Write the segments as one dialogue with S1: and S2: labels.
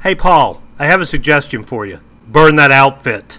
S1: Hey Paul, I have a suggestion for you. Burn that outfit.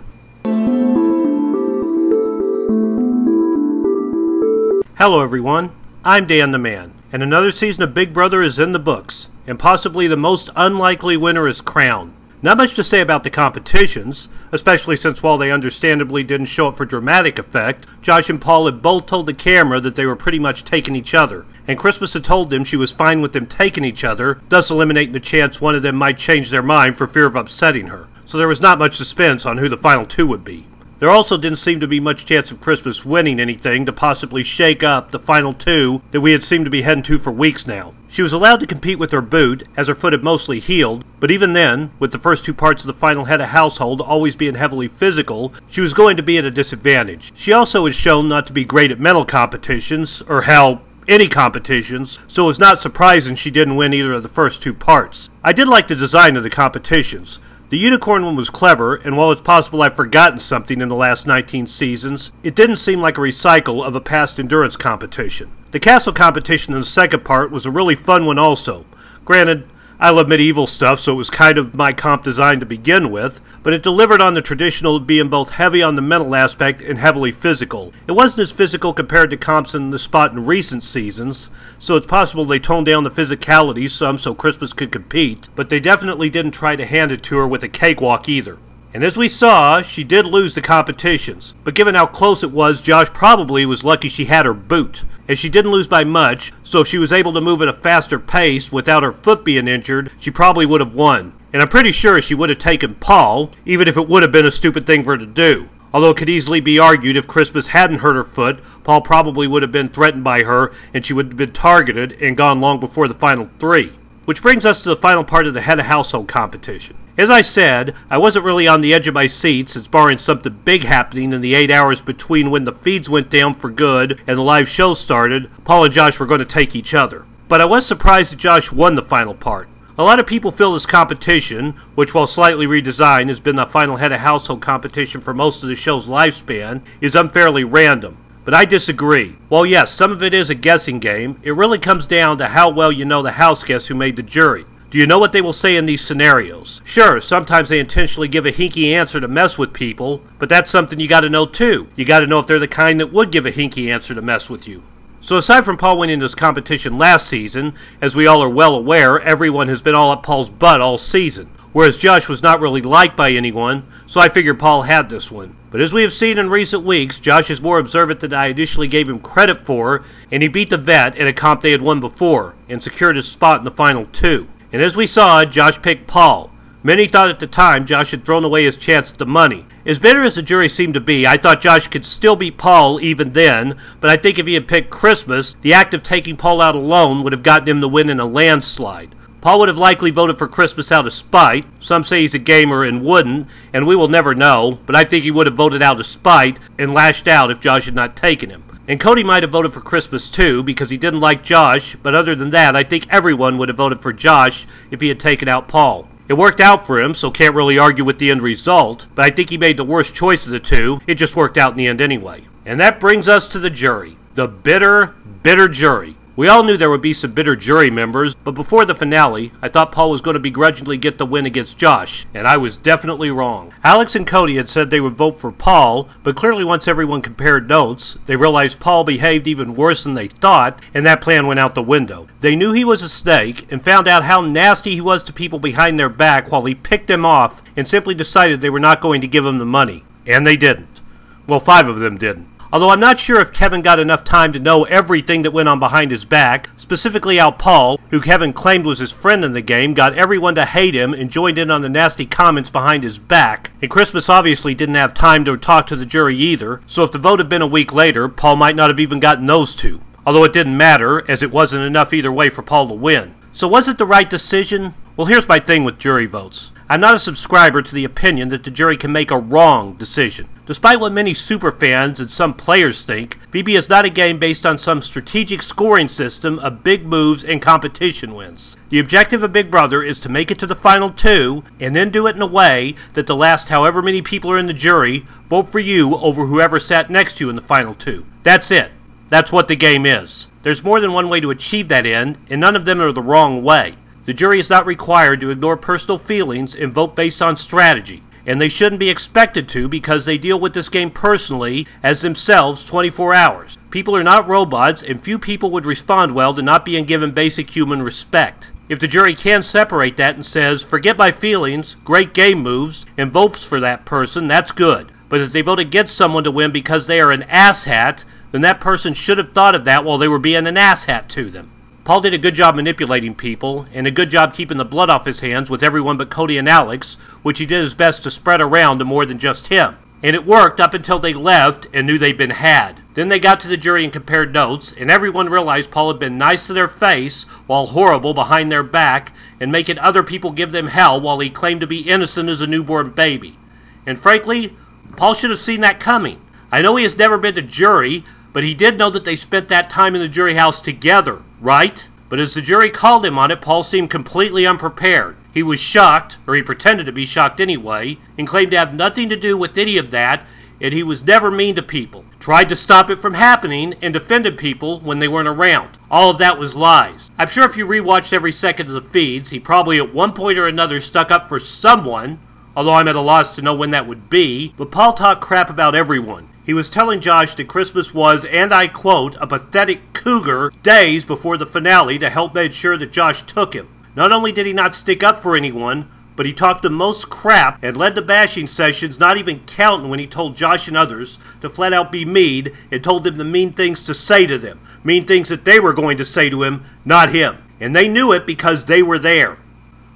S1: Hello everyone, I'm Dan the Man, and another season of Big Brother is in the books, and possibly the most unlikely winner is crowned. Not much to say about the competitions, especially since while they understandably didn't show up for dramatic effect, Josh and Paul had both told the camera that they were pretty much taking each other, and Christmas had told them she was fine with them taking each other, thus eliminating the chance one of them might change their mind for fear of upsetting her. So there was not much suspense on who the final two would be. There also didn't seem to be much chance of Christmas winning anything to possibly shake up the final two that we had seemed to be heading to for weeks now. She was allowed to compete with her boot, as her foot had mostly healed, but even then, with the first two parts of the final head of household always being heavily physical, she was going to be at a disadvantage. She also was shown not to be great at mental competitions, or hell, any competitions, so it was not surprising she didn't win either of the first two parts. I did like the design of the competitions. The unicorn one was clever, and while it's possible I've forgotten something in the last 19 seasons, it didn't seem like a recycle of a past endurance competition. The castle competition in the second part was a really fun one also. Granted, I love medieval stuff, so it was kind of my comp design to begin with, but it delivered on the traditional being both heavy on the mental aspect and heavily physical. It wasn't as physical compared to comps in the spot in recent seasons, so it's possible they toned down the physicality some so Christmas could compete, but they definitely didn't try to hand it to her with a cakewalk either. And as we saw, she did lose the competitions, but given how close it was, Josh probably was lucky she had her boot. And she didn't lose by much, so if she was able to move at a faster pace without her foot being injured, she probably would have won. And I'm pretty sure she would have taken Paul, even if it would have been a stupid thing for her to do. Although it could easily be argued if Christmas hadn't hurt her foot, Paul probably would have been threatened by her, and she would have been targeted and gone long before the final three. Which brings us to the final part of the head of household competition. As I said, I wasn't really on the edge of my seat since barring something big happening in the 8 hours between when the feeds went down for good and the live show started, Paul and Josh were going to take each other. But I was surprised that Josh won the final part. A lot of people feel this competition, which while slightly redesigned has been the final head of household competition for most of the show's lifespan, is unfairly random. But I disagree. While yes, some of it is a guessing game, it really comes down to how well you know the house guests who made the jury. Do you know what they will say in these scenarios? Sure, sometimes they intentionally give a hinky answer to mess with people, but that's something you gotta know too. You gotta know if they're the kind that would give a hinky answer to mess with you. So aside from Paul winning this competition last season, as we all are well aware, everyone has been all up Paul's butt all season. Whereas Josh was not really liked by anyone, so I figured Paul had this one. But as we have seen in recent weeks, Josh is more observant than I initially gave him credit for, and he beat the vet in a comp they had won before, and secured his spot in the final two. And as we saw, Josh picked Paul. Many thought at the time Josh had thrown away his chance at the money. As bitter as the jury seemed to be, I thought Josh could still beat Paul even then, but I think if he had picked Christmas, the act of taking Paul out alone would have gotten him the win in a landslide. Paul would have likely voted for Christmas out of spite. Some say he's a gamer and wouldn't, and we will never know, but I think he would have voted out of spite and lashed out if Josh had not taken him. And Cody might have voted for Christmas too, because he didn't like Josh, but other than that, I think everyone would have voted for Josh if he had taken out Paul. It worked out for him, so can't really argue with the end result, but I think he made the worst choice of the two. It just worked out in the end anyway. And that brings us to the jury. The bitter, bitter jury. We all knew there would be some bitter jury members, but before the finale, I thought Paul was going to begrudgingly get the win against Josh, and I was definitely wrong. Alex and Cody had said they would vote for Paul, but clearly once everyone compared notes, they realized Paul behaved even worse than they thought, and that plan went out the window. They knew he was a snake, and found out how nasty he was to people behind their back while he picked them off, and simply decided they were not going to give him the money. And they didn't. Well, 5 of them didn't. Although I'm not sure if Kevin got enough time to know everything that went on behind his back, specifically how Paul, who Kevin claimed was his friend in the game, got everyone to hate him and joined in on the nasty comments behind his back. And Christmas obviously didn't have time to talk to the jury either, so if the vote had been a week later, Paul might not have even gotten those two. Although it didn't matter, as it wasn't enough either way for Paul to win. So was it the right decision? Well, here's my thing with jury votes. I'm not a subscriber to the opinion that the jury can make a wrong decision. Despite what many superfans and some players think, BB is not a game based on some strategic scoring system of big moves and competition wins. The objective of Big Brother is to make it to the final two, and then do it in a way that the last however many people are in the jury vote for you over whoever sat next to you in the final two. That's it. That's what the game is. There's more than one way to achieve that end, and none of them are the wrong way. The jury is not required to ignore personal feelings and vote based on strategy. And they shouldn't be expected to because they deal with this game personally as themselves 24 hours. People are not robots, and few people would respond well to not being given basic human respect. If the jury can separate that and says, forget my feelings, great game moves, and votes for that person, that's good. But if they vote against someone to win because they are an asshat, then that person should have thought of that while they were being an asshat to them. Paul did a good job manipulating people, and a good job keeping the blood off his hands with everyone but Cody and Alex, which he did his best to spread around to more than just him. And it worked up until they left and knew they'd been had. Then they got to the jury and compared notes, and everyone realized Paul had been nice to their face while horrible behind their back, and making other people give them hell while he claimed to be innocent as a newborn baby. And frankly, Paul should have seen that coming. I know he has never been to jury, but he did know that they spent that time in the jury house together, right? But as the jury called him on it, Paul seemed completely unprepared. He was shocked, or he pretended to be shocked anyway, and claimed to have nothing to do with any of that, and he was never mean to people. Tried to stop it from happening, and defended people when they weren't around. All of that was lies. I'm sure if you rewatched every second of the feeds, he probably at one point or another stuck up for someone, although I'm at a loss to know when that would be, but Paul talked crap about everyone. He was telling Josh that Christmas was, and I quote, a pathetic cougar days before the finale to help make sure that Josh took him. Not only did he not stick up for anyone, but he talked the most crap and led the bashing sessions, not even counting when he told Josh and others to flat out be mean and told them the mean things to say to them. Mean things that they were going to say to him, not him. And they knew it because they were there.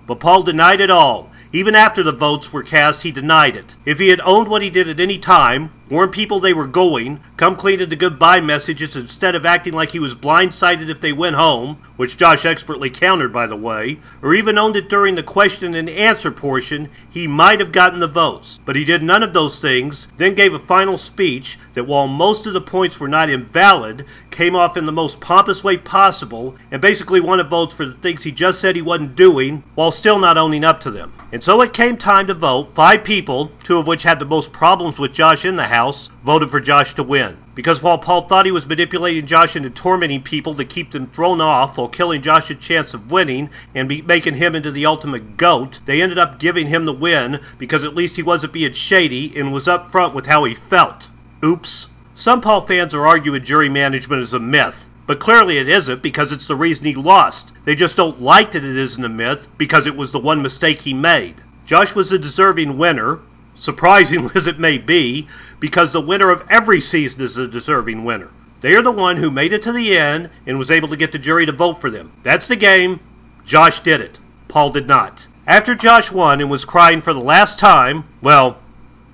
S1: But Paul denied it all. Even after the votes were cast, he denied it. If he had owned what he did at any time, warned people they were going, come clean to the goodbye messages instead of acting like he was blindsided if they went home, which Josh expertly countered by the way, or even owned it during the question and answer portion, he might have gotten the votes. But he did none of those things, then gave a final speech that while most of the points were not invalid, came off in the most pompous way possible, and basically wanted votes for the things he just said he wasn't doing, while still not owning up to them. And so it came time to vote. 5 people, 2 of which had the most problems with Josh in the house, voted for Josh to win. Because while Paul thought he was manipulating Josh into tormenting people to keep them thrown off while killing Josh's chance of winning and making him into the ultimate GOAT, they ended up giving him the win because at least he wasn't being shady and was up front with how he felt. Oops. Some Paul fans are arguing jury management is a myth, but clearly it isn't because it's the reason he lost. They just don't like that it isn't a myth because it was the one mistake he made. Josh was a deserving winner, surprising as it may be, because the winner of every season is a deserving winner. They are the one who made it to the end and was able to get the jury to vote for them. That's the game. Josh did it. Paul did not. After Josh won and was crying for the last time, well,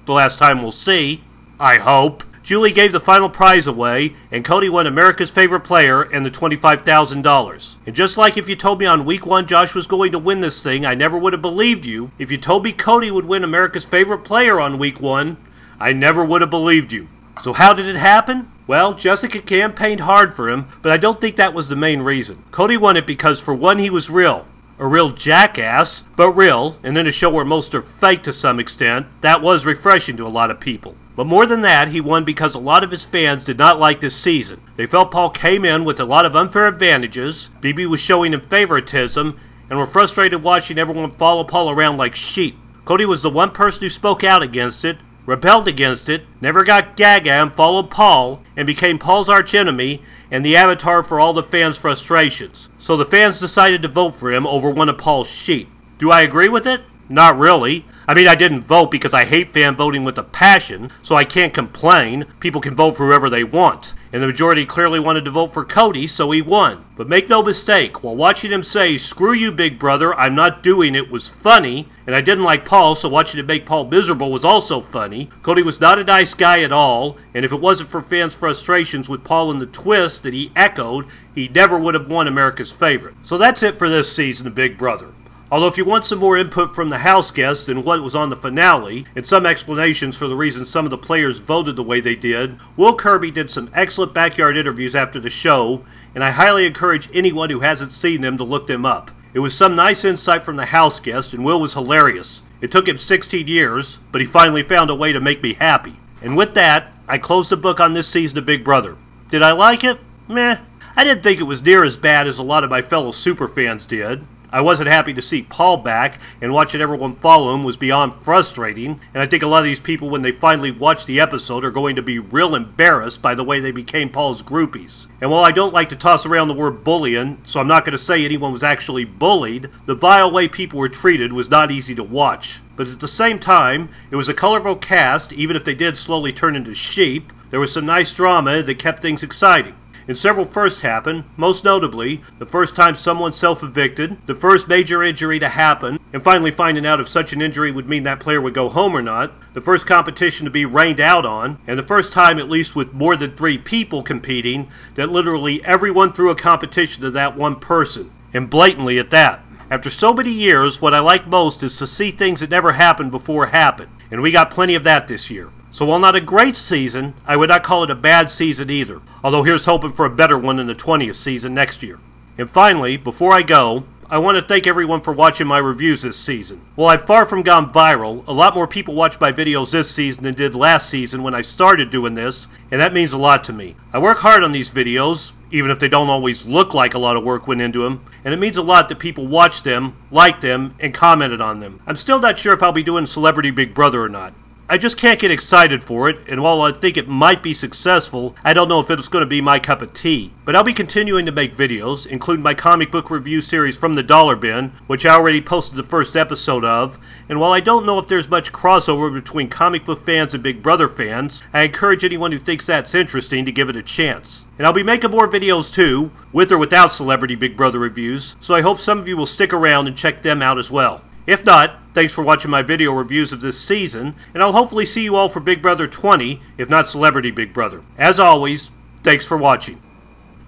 S1: the last time we'll see, I hope, Julie gave the final prize away, and Cody won America's Favorite Player and the $25,000. And just like if you told me on week 1 Josh was going to win this thing, I never would have believed you. If you told me Cody would win America's Favorite Player on week 1, I never would have believed you. So how did it happen? Well, Jessica campaigned hard for him, but I don't think that was the main reason. Cody won it because for one, he was real. A real jackass, but real, and in a show where most are fake to some extent, that was refreshing to a lot of people. But more than that, he won because a lot of his fans did not like this season. They felt Paul came in with a lot of unfair advantages, BB was showing him favoritism, and were frustrated watching everyone follow Paul around like sheep. Cody was the one person who spoke out against it, rebelled against it, never got gaga and followed Paul, and became Paul's archenemy and the avatar for all the fans' frustrations. So the fans decided to vote for him over one of Paul's sheep. Do I agree with it? Not really. I mean, I didn't vote because I hate fan voting with a passion, so I can't complain. People can vote for whoever they want. And the majority clearly wanted to vote for Cody, so he won. But make no mistake, while watching him say, "Screw you, big brother, I'm not doing it," was funny, and I didn't like Paul, so watching him make Paul miserable was also funny. Cody was not a nice guy at all, and if it wasn't for fans' frustrations with Paul and the twist that he echoed, he never would have won America's Favorite. So that's it for this season of Big Brother. Although if you want some more input from the house guests and what was on the finale, and some explanations for the reason some of the players voted the way they did, Will Kirby did some excellent backyard interviews after the show, and I highly encourage anyone who hasn't seen them to look them up. It was some nice insight from the house guest, and Will was hilarious. It took him 16 years, but he finally found a way to make me happy. And with that, I closed the book on this season of Big Brother. Did I like it? Meh. I didn't think it was near as bad as a lot of my fellow superfans did. I wasn't happy to see Paul back, and watching everyone follow him was beyond frustrating, and I think a lot of these people, when they finally watch the episode, are going to be real embarrassed by the way they became Paul's groupies. And while I don't like to toss around the word bullying, so I'm not going to say anyone was actually bullied, the vile way people were treated was not easy to watch. But at the same time, it was a colorful cast, even if they did slowly turn into sheep. There was some nice drama that kept things exciting. And several firsts happened, most notably, the first time someone self-evicted, the first major injury to happen, and finally finding out if such an injury would mean that player would go home or not, the first competition to be rained out on, and the first time, at least with more than 3 people competing, that literally everyone threw a competition to that one person, and blatantly at that. After so many years, what I like most is to see things that never happened before happen, and we got plenty of that this year. So while not a great season, I would not call it a bad season either, although here's hoping for a better one in the 20th season next year. And finally, before I go, I want to thank everyone for watching my reviews this season. While I've far from gone viral, a lot more people watch my videos this season than did last season when I started doing this, and that means a lot to me. I work hard on these videos, even if they don't always look like a lot of work went into them, and it means a lot that people watched them, liked them, and commented on them. I'm still not sure if I'll be doing Celebrity Big Brother or not. I just can't get excited for it, and while I think it might be successful, I don't know if it's going to be my cup of tea. But I'll be continuing to make videos, including my comic book review series From the Dollar Bin, which I already posted the first episode of, and while I don't know if there's much crossover between comic book fans and Big Brother fans, I encourage anyone who thinks that's interesting to give it a chance. And I'll be making more videos too, with or without Celebrity Big Brother reviews, so I hope some of you will stick around and check them out as well. If not, thanks for watching my video reviews of this season, and I'll hopefully see you all for Big Brother 20, if not Celebrity Big Brother. As always, thanks for watching.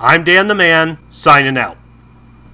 S1: I'm Dan the Man, signing out.